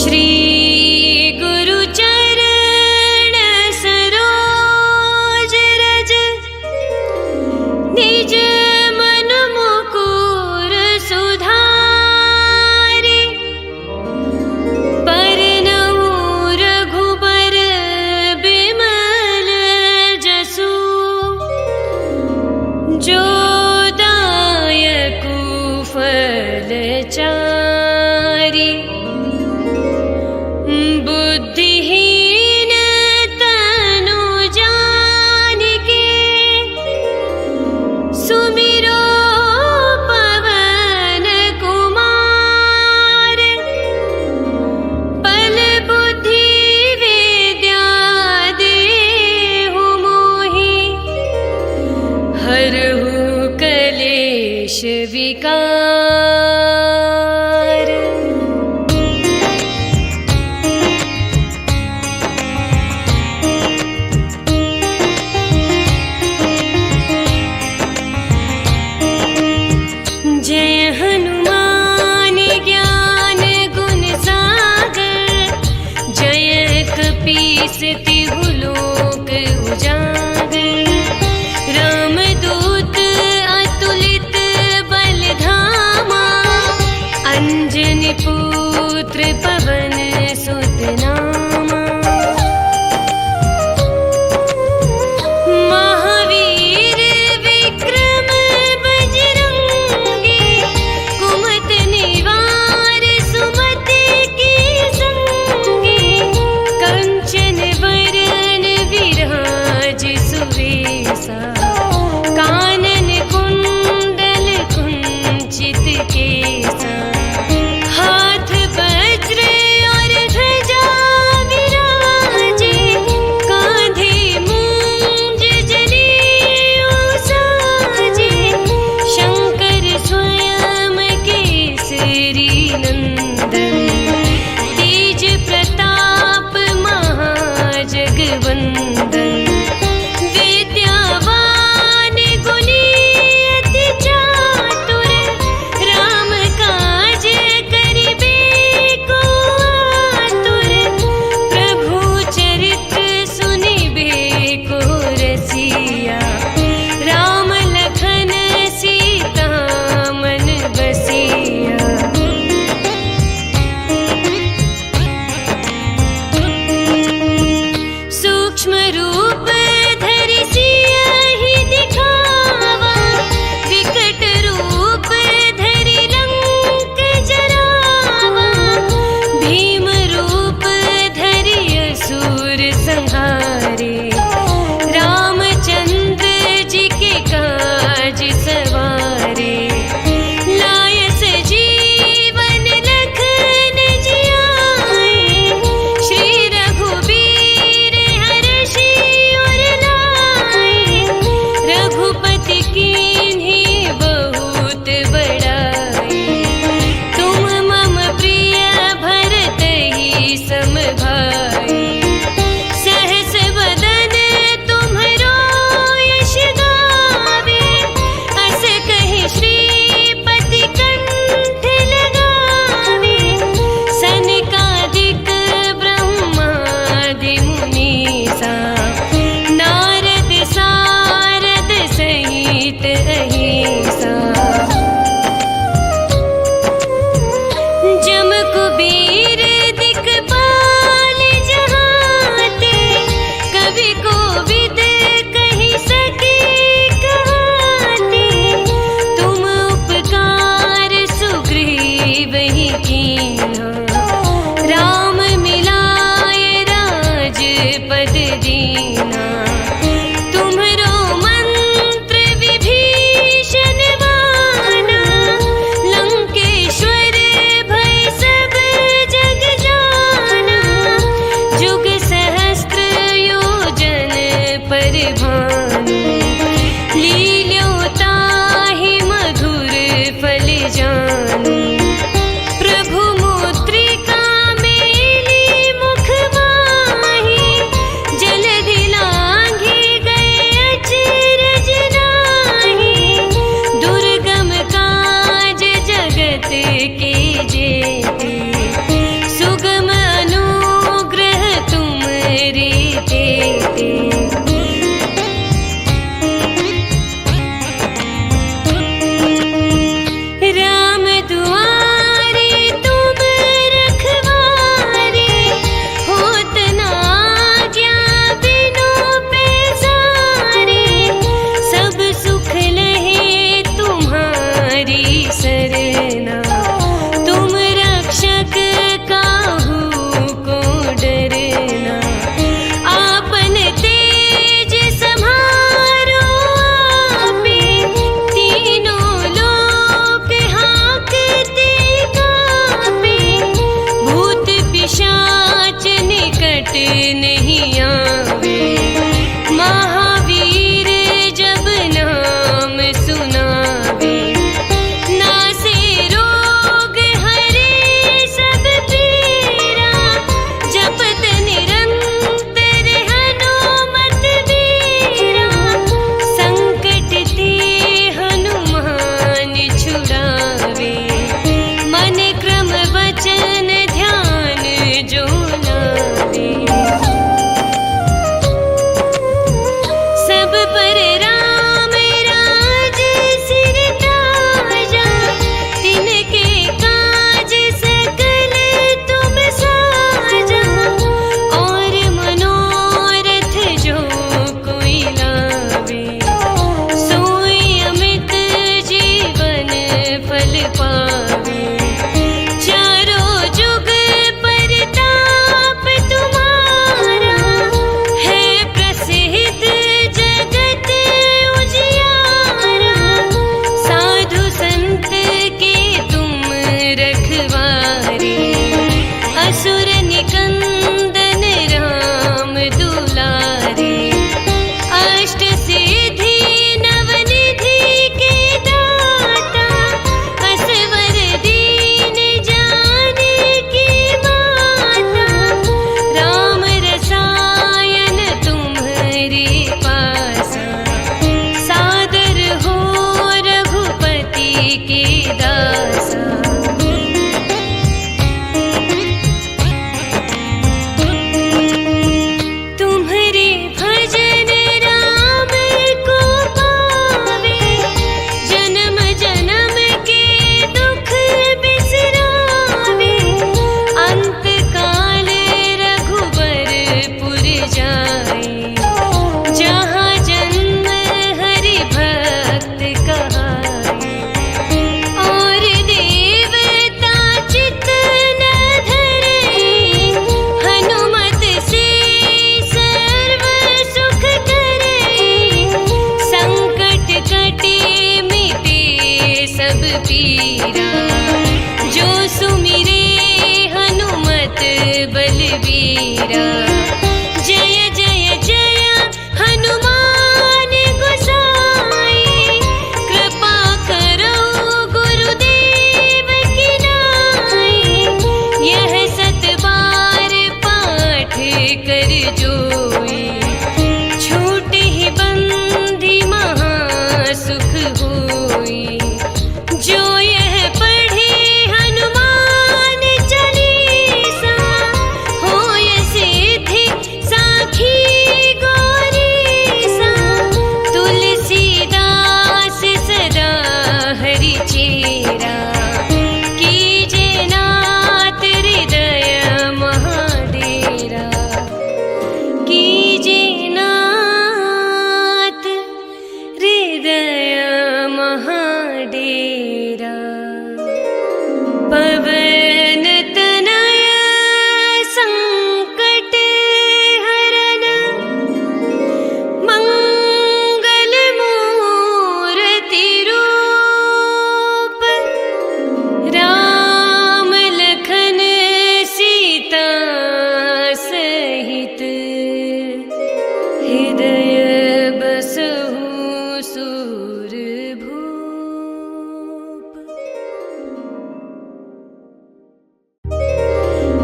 श्री गुरु चरण सरोज रज निज मन मुकुर सुधारि परनऊ रघुबर बिमल जसु जो दायकु फलचारि बुद्धिहीन तनु जानिके सुमिरो पवन कुमार बल बुद्धि विद्या देहु मोहि हरहु कलेश विकार। जय हनुमान ज्ञान गुण सागर जय कपीस तिहु लोक उजागर रामदूत अतुलित बल धामा अंजनी पुत्र पवन सुत नामा महावीर विक्रम बजरंगी कुमति निवार सुमति के संगी कंचन वर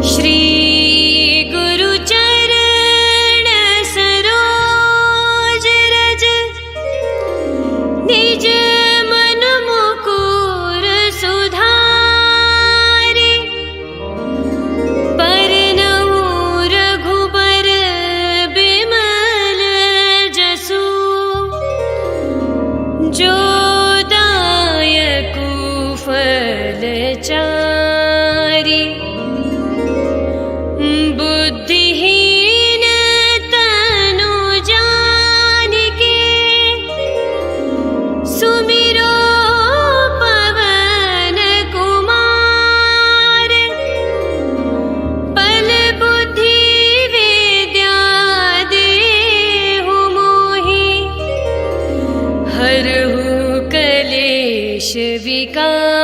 श्री गुरु चरण सरोज रज निज मन मुकुर सुधारि परनऊ रघुबर बिमल जसु जो दायकु फल चारि बुद्धिहीन तनु जानिके सुमिरो पवन कुमार बल बुद्धि विद्या देहु मोहि हरहु कलेश विकार।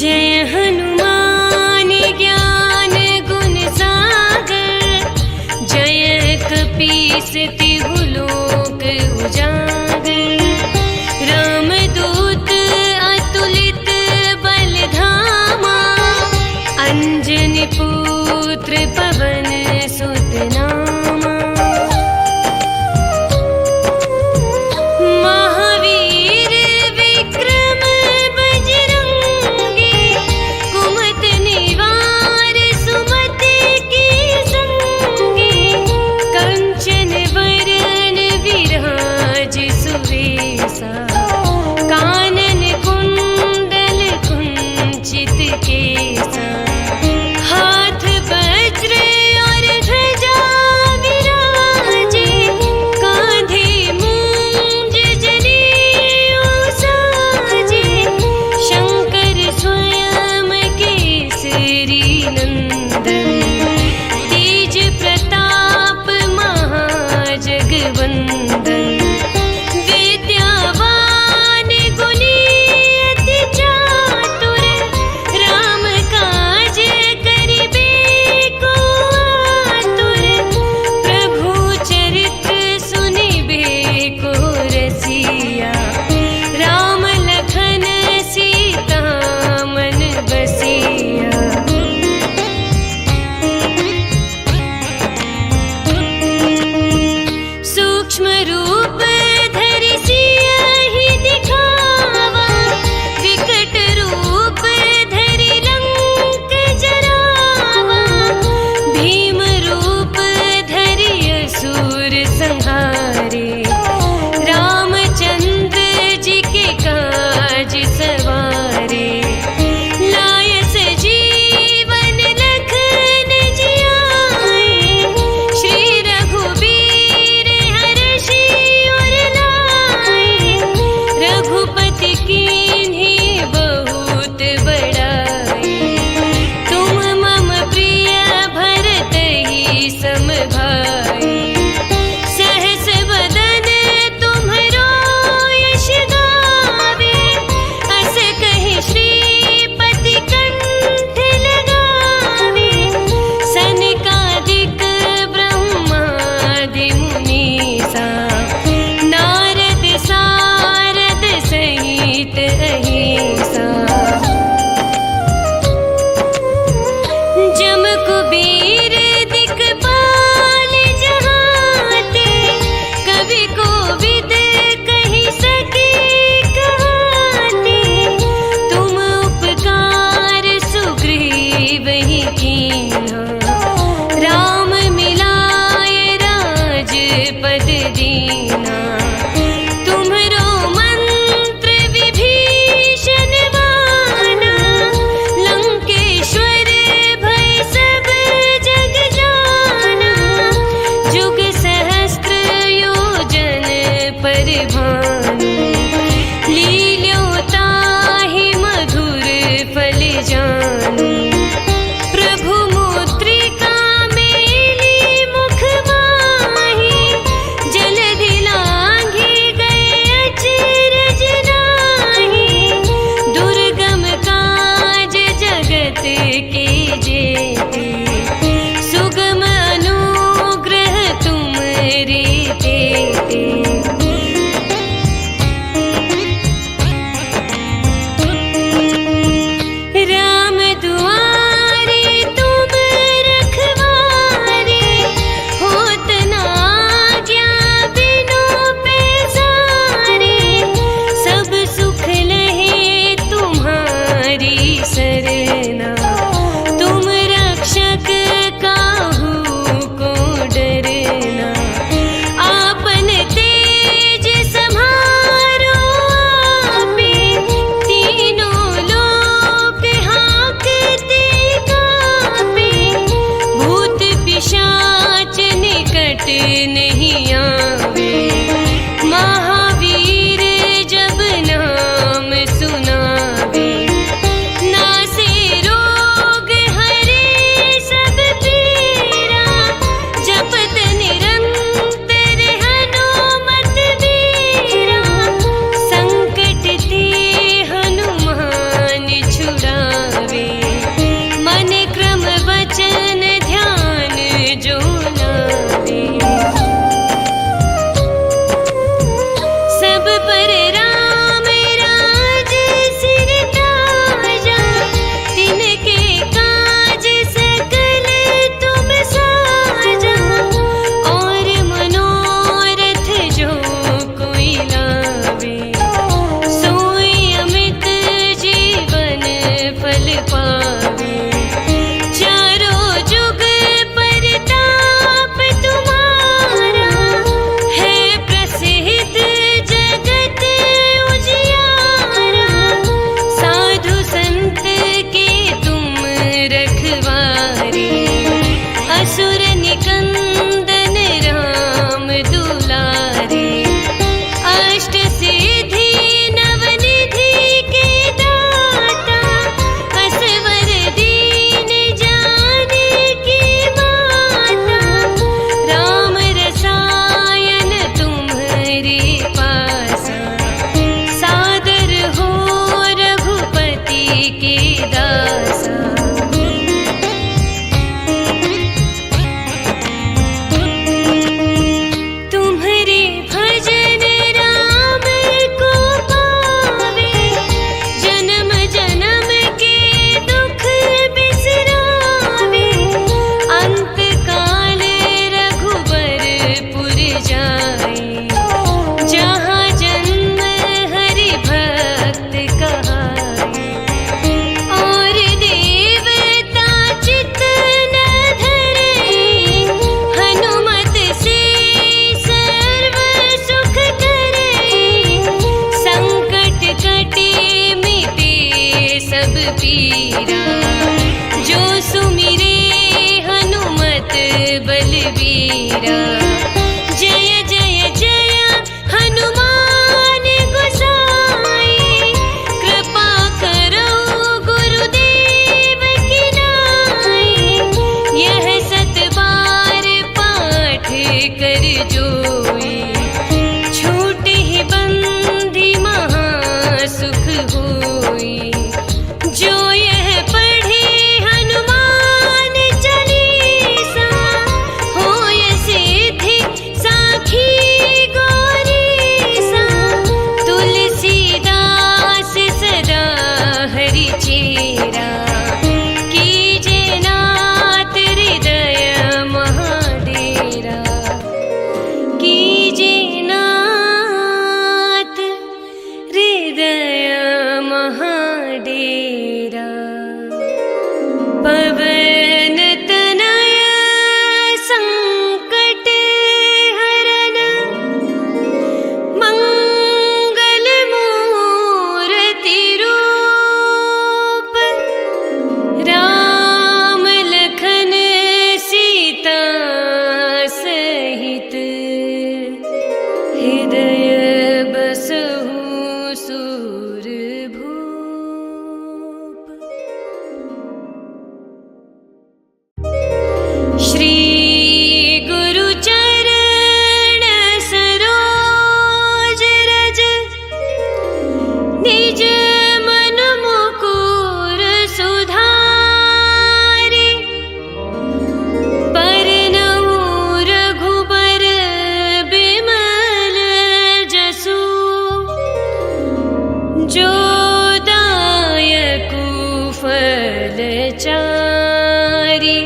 जय हनुमान ज्ञान गुण सागर जय कपीस तिहु लोक उजागर रामदूत अतुलित बल धामा अंजनी पुत्र पवन सुत नामा महावीर विक्रम बजरंगी कुमत निवार सुमति के संगी कंचन वरन संकट नहीं आवे। महावीर जब नाम सुनावे, नासे रोग हरे सब पीरा। जपत निरंतर हनुमत वीरा, संकट ते हनुमान छुड़ावे। मन क्रम वचन ध्यान जो लावे, सब पर राम राज सिर ताजा। तिनके काज सकल तुम साजा, और मनोरथ जो कोई लावे। सोई अमित जीवन फल पावे, चारों जुग परताप तुम्हारा। है प्रसिद्ध जगत उजियारा, साधु संत के तुम रखवारे। असुर निकंदन राम दुलारे, अष्ट सिद्धि नवनिधि के दाता। असवर दीन जानकी माता, राम रसायन तुम्हारे पासा। सादर हो रघुपति के दासा, तुम्हारे भजन राम को पावे। जन्म जन्म के दुख बिसरावे, अंत काल रघुबरपुर जाए। जहाँ जन्म हरि भक्त कहाए, और देवता चित्त न धरे। हनुमत से सर्व सुख करे, संकट कटे मिटे सब पीरा। जो सुमिरे हनुमत बलबीरा, जय जय जय हनुमान गोसाई। कृपा करो गुरुदेव की नाई, यह सत बार पाठ कर जोई। छूट ही बंदी महा सुख होई, जो यह पढ़े हनुमान चालीसा। होय सिद्धि साखी गौरीसा, तुलसीदास सदा हरि चेरा। कीजे नाथ हृदय महाडेरा, कीजे नाथ हृदय महाडेरा। पवन तनय संकट हरन, मंगल मूर्ति रूप। राम लखन सीता सहित, हृदय बसहु सूरभूप। श्री गुरु चरण सरोज रज, निज मन मुकुर सुधारि। बरनउँ रघुबर बिमल जसु, जो दायकु फल चारि।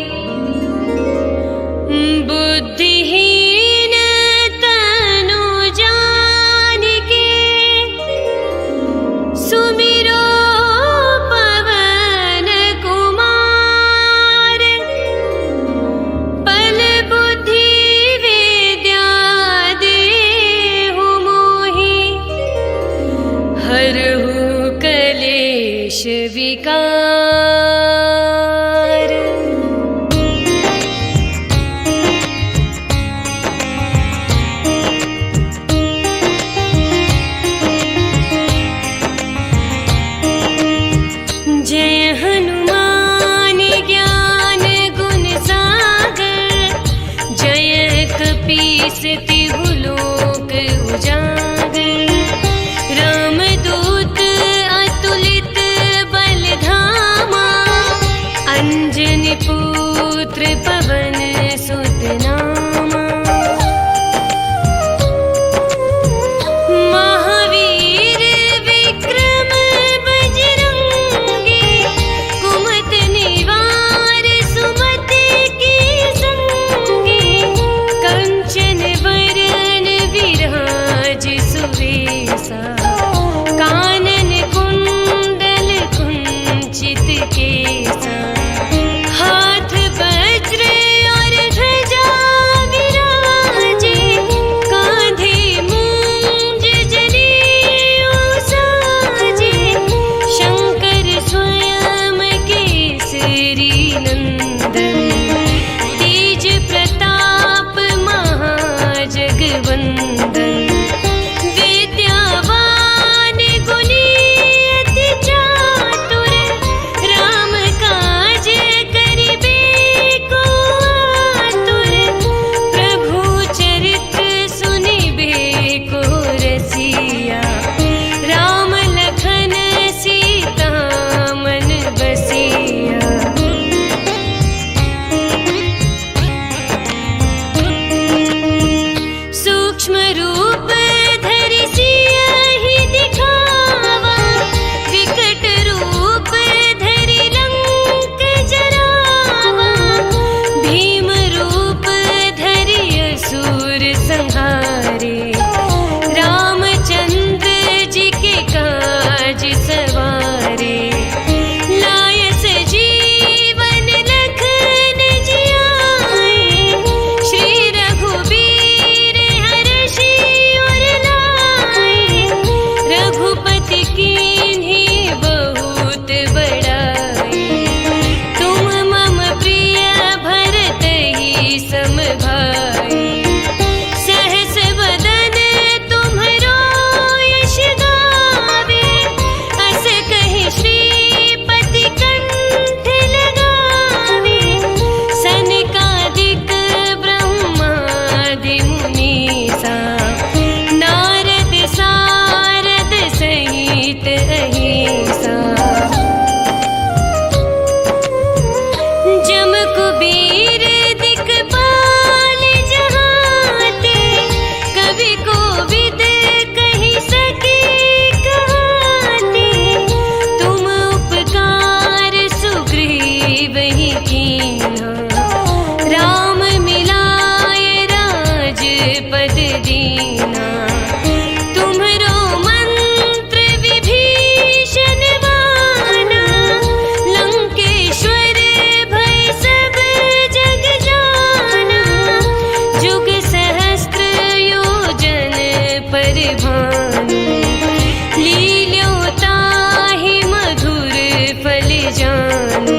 से तिहु लोक उजागर। रामदूत अतुलित बल धामा, अंजनी पुत्र पवन सुत नामा। महावीर विक्रम बजरंगी, कुमति निवार सुमति के संगी। कंचन बरन विराज सुवेशा, कानन कुंडल कुंचित केसा। हाथ वज्र और ध्वजा विराजे, कांधे मूंज जनेऊ साजे। शंकर स्वयं केसरी नंदन, तेज प्रताप महाजगवंदन। विद्यावान गुणी अति चातुर, राम काज करिबे को आतुर। प्रभु चरित्र सुनिबे को रसिया, राम लखन सीता मन बसिया। सूक्ष्म रूप धरि सियहि दिखावा, विकट रूप धरि लंक जरावा। भीम रूप धरि असुर संहारे, रामचंद्र जी के काज सवारे। लाय सजीवन लखन जियाए, श्री रघुबीर हरषि उर लाए। रघुपति कीन्ही बहुत बड़ाई, तुम मम प्रिय भरतहि सम भाई। सहस वदन तुम्हरो यश गावे, अस कहि श्रीपति कंठ लगावे। सनकादिक ब्रह्मादि मुनीसा, नारद सारद सहित अहिसा। जम कुबेर दिक्पाल जहाते, कवि कोविद कहि सके कहाते। तुम उपकार सुग्रीवहि कीन्हा, राम मिलाय राजपद दीना। तुम्हरो मंत्र विभीषण माना, लंकेश्वर भय सब जग जाना। जुग सहस्त्र योजन पर भानु, लील्यो ताहि मधुर फल जानू।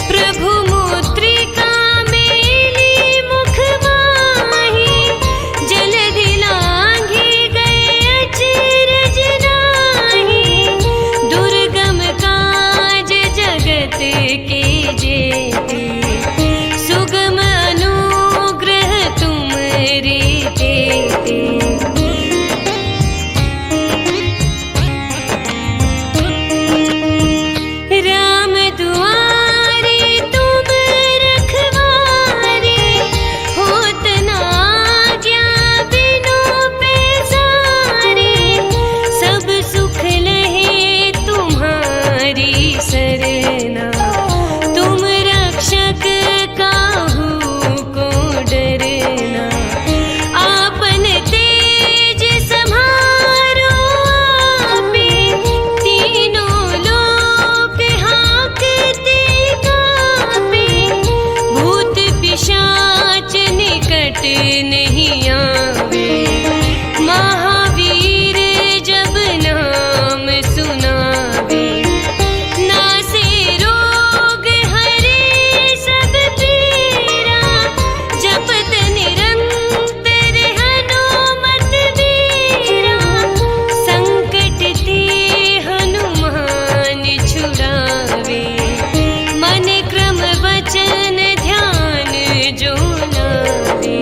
प्रभु मुद्रिका मेली मुख माहि, जलधि लांघि गए अचरज नाहि। दुर्गम काज जगत के जेते, सुगम अनुग्रह तुमरे तेते। राम दुआरे तुम रखवारे, होत न आज्ञा बिनु पैसारे। सब सुख लहे तुम्हारी सरना, तुम रक्षक काहू को डरना। आपन तेज समारो आपे, तीनों लोक हांकते कापे। भूत पिशाच निकट नहीं आवे, महावीर जब नाम सुनावे। नासे रोग हरे सब पीरा, जपत निरंतर हनुमत बीरा। संकट ते हनुमान छुड़ावे, मन क्रम वचन ध्यान जो लावे।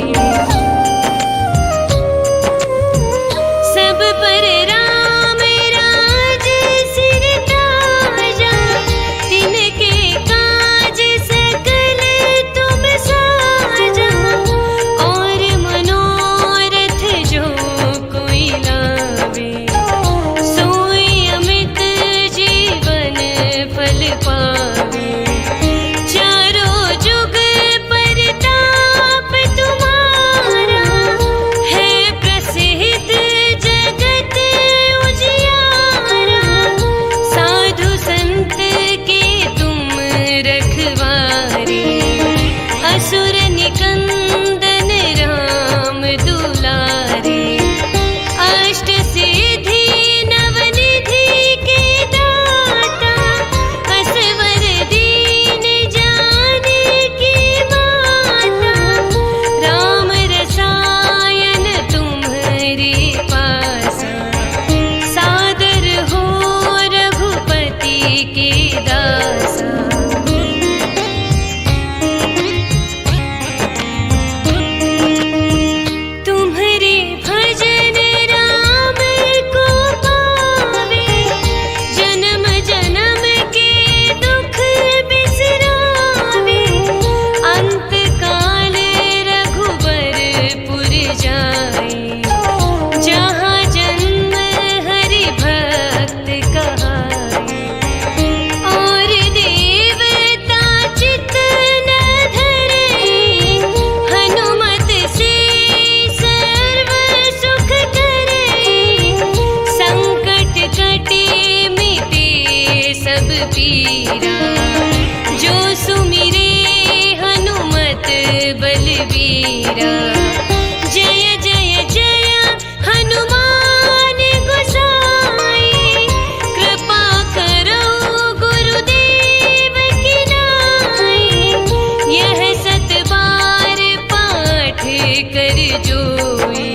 जोई,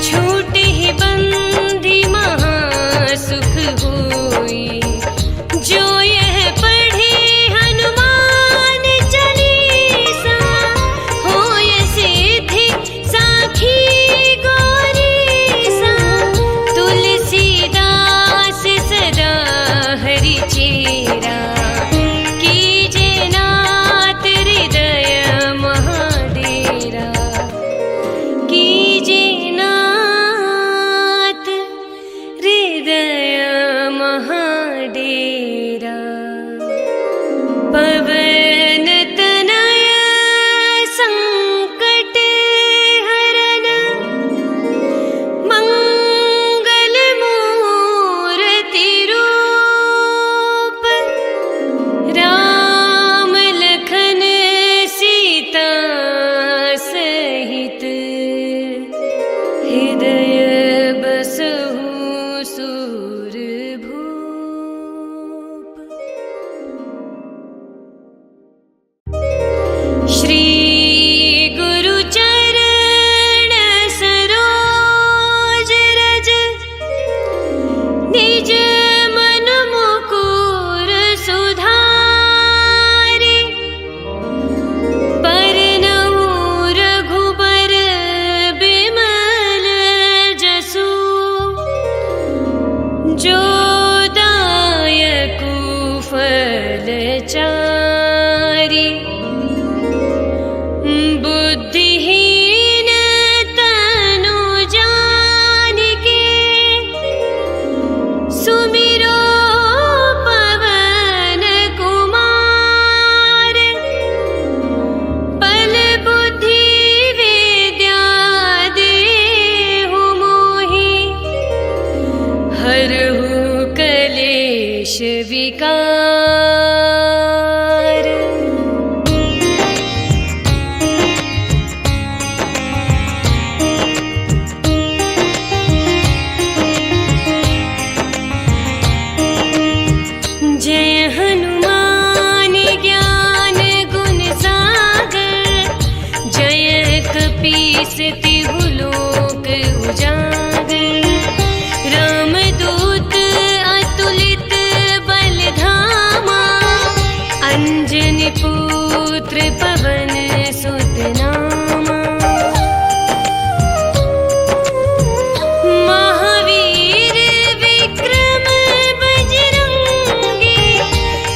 छूटे ही बंदी महासुख होई। जो यह पढ़े हनुमान चालीसा, होय सिद्धि साखी गौरीसा। तुलसीदास सदा हरि चेरा, कीजे नाथ हृदय महाडेरा। कीजे नाथ हृदय महाडेरा। पवन तनय संकट हरन, मंगल मूर्ति रूप। राम लखन सीता सहित, हृदय बसहु सूरभूप। श्री गुरु चरण सरोज रज, निज मन मुकुर सुधारि। परनऊ रघुबर बिमल जसु, जो दायकु फल चारि। बुद्धिहीन तनु जानिके, सुमिरो पवन कुमार। बल बुद्धि विद्या देहु मोहि, हरहु कलेश विकार। जय हनुमान ज्ञान गुण सागर, जय कपीस तिहु लोक उजागर। रामदूत अतुलित बल धामा, अंजनी पुत्र पवन सुत नामा। महावीर विक्रम बजरंगी,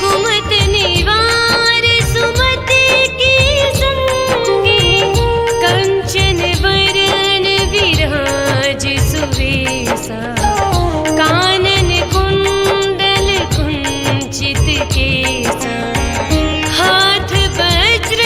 कुमत निवार सुमति के संगी। कंचन बरन विराज सुवेसा, कानन कुंडल कुंचित केसा। हाथ वज्र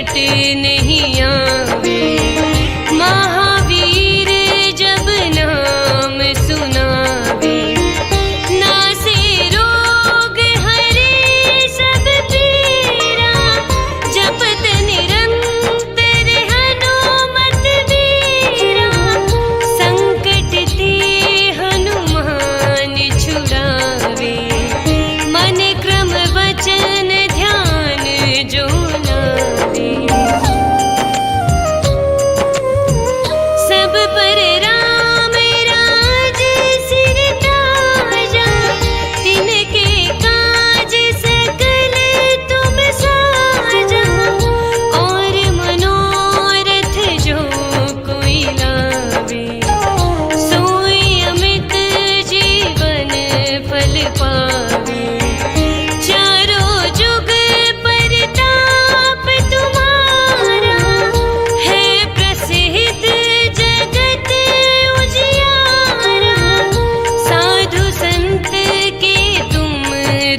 संकट नहीं आवे। महावीर जब नाम सुनावे, नासे रोग हरे सब पीरा। जपत निरंतर हनुमत वीरा, संकट ते हनुमान छुड़ावे। मन क्रम वचन ध्यान जो लावे, सब पर राम राज सिर ताजा। तिनके काज सकल तुम साजा, और मनोरथ जो कोई लावे। सोई अमित जीवन फल पावे, चारों जुग परताप तुम्हारा। है प्रसिद्ध जगत उजियारा, साधु संत के तुम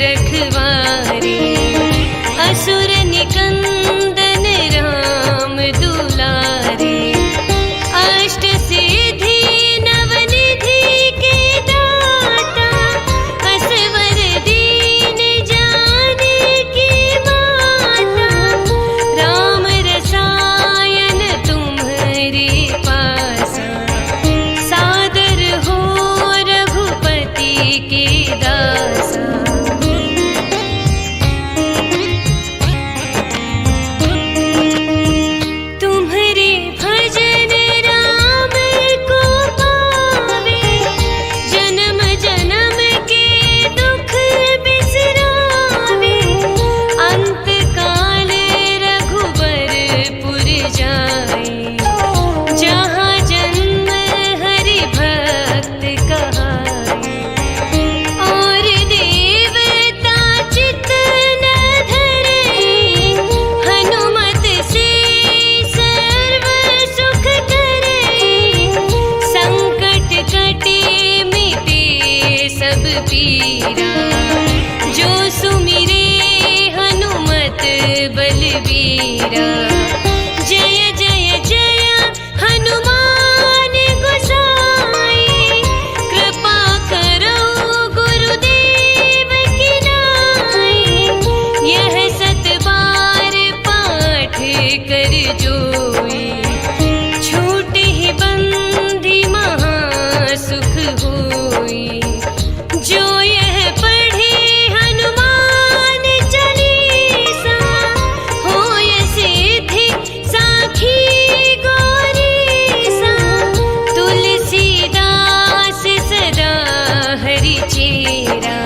रखवारे। असुर निकंदन राम दुलारे, अष्ट सिद्धि नवनिधि के दाता। असवर दीन जानकी माता, राम रसायन तुम्हारे पासा। सादर हो रघुपति के दासा, तुम्हारे भजन राम को पावे। जन्म जन्म के दुख बिसरावे, अंत काल रघुबरपुर जाए। जहाँ जन्म हरि भक्त कहाए, और देवता चित्त न धरे। हनुमत से सर्व सुख करे, संकट कटे मिटे सब पीरा। जो सुमिरे हनुमत बलबीरा, जय जय जय हनुमान गोसाई। कृपा करो गुरुदेव की नाई, यह सत बार पाठ कर जोई। छूट ही बंदी महा सुख होई, जो यह पढ़े हनुमान चालीसा। होय सिद्धि साखी गौरीसा, तुलसीदास सदा हरि चेरा।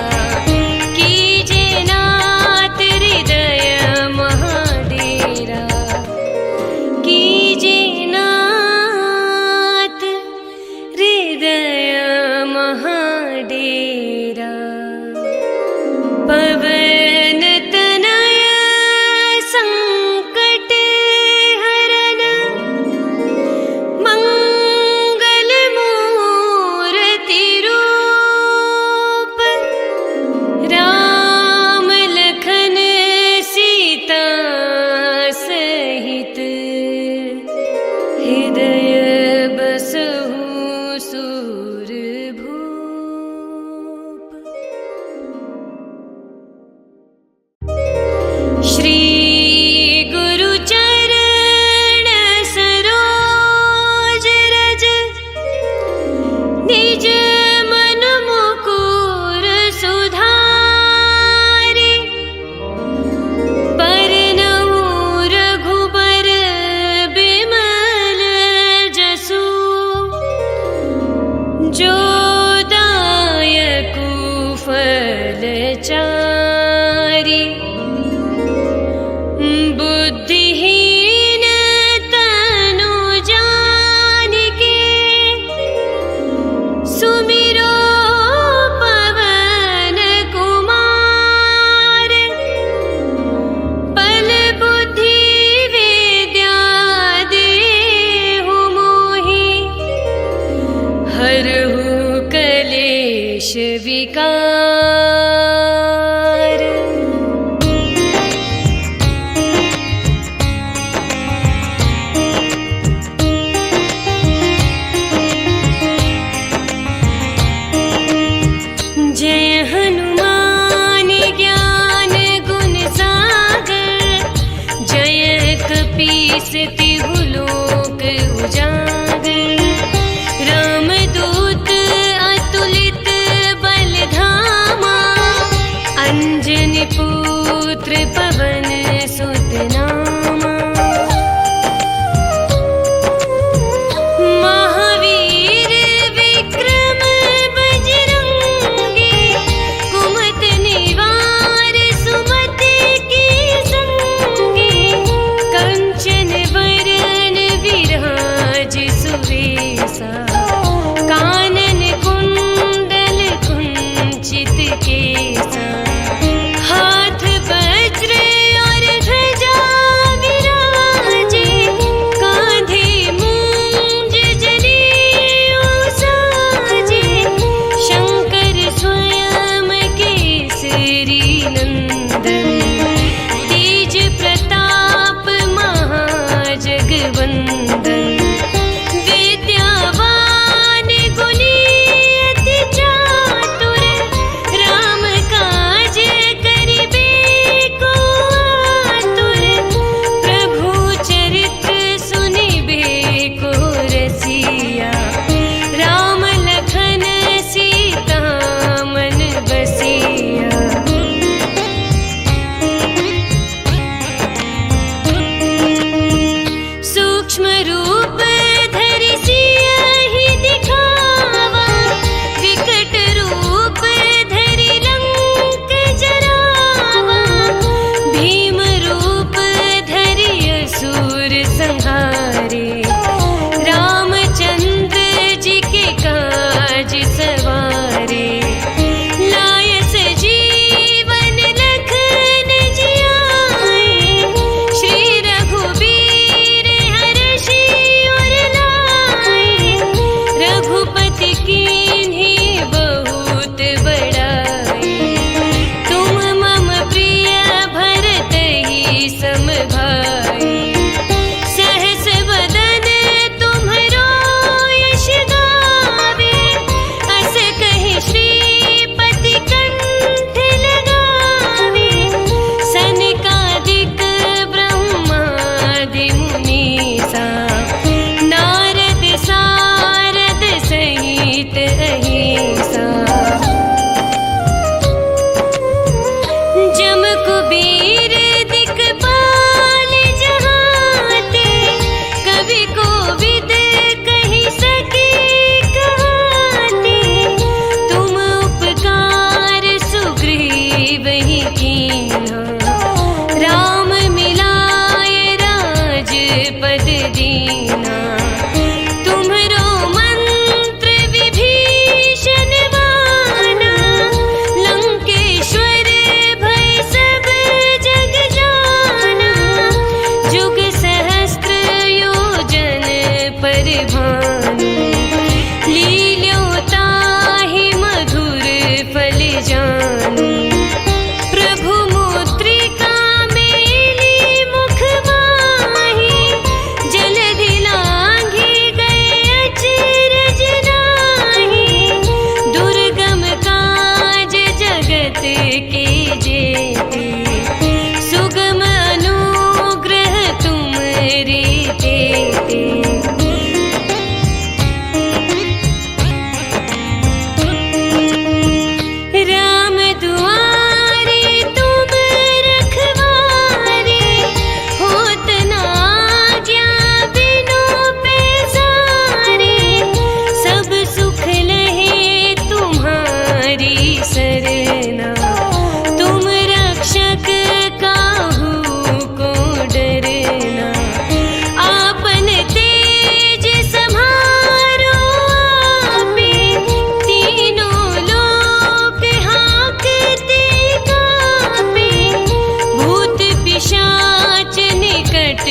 कीजे नाथ हृदय महाडेरा, कीजे नाथ हृदय महाडेरा। पवन तनय संकट हरन, मंगल मूर्ति रूप। राम लखन सीता सहित, हृदय बसहु सूरभूप। श्री गुरु चरण सरोज रज, निज मन मुकुर सुधारि। बरनउँ रघुबर बिमल जसु, जो दायकु फल चारि। बुद्धिहीन तनु जानिके, सुमिरो पवन कुमार। बल बुद्धि विद्या देहु मोहि, हरहु कलेश विकार। पीसती हूँ लोक उजागर। रामदूत अतुलित बलधामा, अंजनी पुत्र पवन सुत नामा। महावीर विक्रम बजरंगी, कुमति निवार सुमति की संगी। कंचन बरन विराज सुवेशा, कानन कुंडल कुंचित केसा। हाथ वज्र और ध्वजा विराजे, कांधे मूंज जनेऊ साजे। शंकर स्वयं केसरी नंदन, तेज प्रताप महाजगवंदन। विद्यावान गुणी अति चातुर, राम काज करिबे को आतुर। प्रभु चरित्र सुनिबे को रसिया, राम लखन सीता मन बसिया। सूक्ष्म रूप धरि सियहि दिखावा, विकट रूप धरि लंक जरावा। भीम रूप धरि असुर संहारे, रामचंद्र जी के काज सवारे। लाय सजीवन लखन जियाए, श्री रघुबीर हरषि उर लाए। रघुपति कीन्ही बहुत बड़ाई, तुम मम प्रिय भरतहि सम भाई। सहस वदन तुम्हरो यश गावे, अस कहि श्रीपति कंठ लगावे। सनकादिक ब्रह्मादि मुनीसा, नारद सारद सहित अहिसा। जम कुबेर दिक्पाल जहाते, कवि कोविद कहि सके कहाते। तुम उपकार सुग्रीवहि कीन्हा, राम मिलाय राजपद दीना। तुम्हरो मंत्र विभीषण माना, लंकेश्वर भय सब जग जाना। जुग सहस्त्र योजन पर भानु, लील्यों ताहि मधुर फल जानू। प्रभु मुद्रिका मेली मुख माहि, जलधि लांघि गए अचरज नाहि। दुर्गम काज जगत के जेते, सुगम अनुग्रह तुमरे तेते। राम दुआरे तुम रखवारे, होत न आज्ञा बिनु पैसारे। सब सुख लहे तुम्हारी सरना, तुम रक्षक काहू को डरना। आपन तेज समारो आपे, तीनों लोक हाँकते कापे। भूत पिशाच निकट